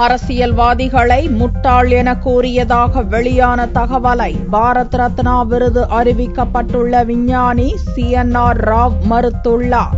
அரசியல்வாதிகளை முட்டாள் என கூறியதாக வெளியான தகவலை பாரத் ரத்னா விருது அறிவிக்கப்பட்டுள்ள விஞ்ஞானி CNR ராவ் மறுத்துள்ளார்.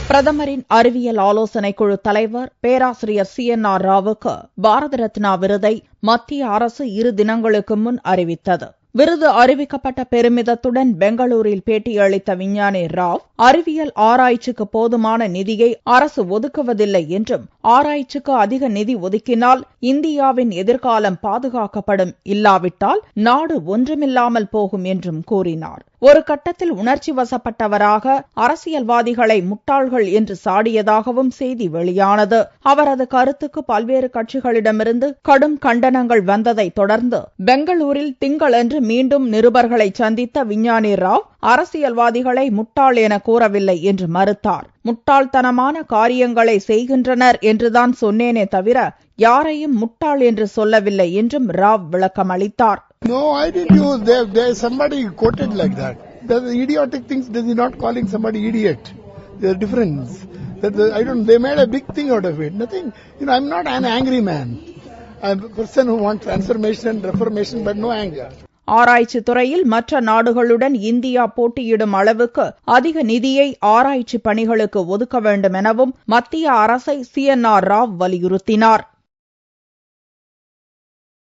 பிரதமரின் அறிவியல் ஆலோசனைக் குழு தலைவர் பேராசிரியர் CNR ராவுக்கு பாரத ரத்னா விருதை மத்திய அரசு 2 தினங்களுக்கு முன் அறிவித்தது. விருது அறிவிக்கப்பட்ட பெருமிதத்துடன் பெங்களூரில் பேட்டியளித்த விஞ்ஞானி ராவ், அறிவியல் ஆராய்ச்சிக்கு போதுமான நிதியை அரசு ஒதுக்குவதில்லை என்றும், ஆராய்ச்சிக்கு அதிக நிதி ஒதுக்கினால் இந்தியாவின் எதிர்காலம் பாதுகாக்கப்படும், இல்லாவிட்டால் நாடு ஒன்றுமில்லாமல் போகும் என்றும் கூறினார். ஒரு கட்டத்தில் உணர்ச்சி வசப்பட்டவராக அரசியல்வாதிகளை முட்டாள்கள் என்று சாடியதாகவும் செய்தி வெளியானது. அவரது கருத்துக்கு பல்வேறு கட்சிகளிடமிருந்து கடும் கண்டனங்கள் வந்ததை தொடர்ந்து பெங்களூரில் திங்களன்று மீண்டும் நிருபர்களை சந்தித்த விஞ்ஞானி ராவ், அரசியல்வாதிகளை முட்டாள் என கூறவில்லை என்று மறுத்தார். முட்டாள்தனமான காரியங்களை செய்கின்றனர் என்றுதான் சொன்னேனே தவிர யாரையும் முட்டாள் என்று சொல்லவில்லை என்றும் ராவ் விளக்கம் அளித்தார். No, I didn't use. There's somebody quoted like that. The idiotic things, they're not calling somebody idiot. There's a difference. They made a big thing out of it. Nothing. I'm not an angry man. I'm a person who wants transformation and reformation, but no anger. ஆராய்ச்சி துறையில் மற்ற நாடுகளுடன் India போட்டியிடும் அளவுக்கு அதிக நிதியை ஆராய்ச்சி பணிகளுக்கு ஒதுக்க வேண்டும் எனவும் மத்திய அரசை CNR ராவ் வலியுறுத்தினார்.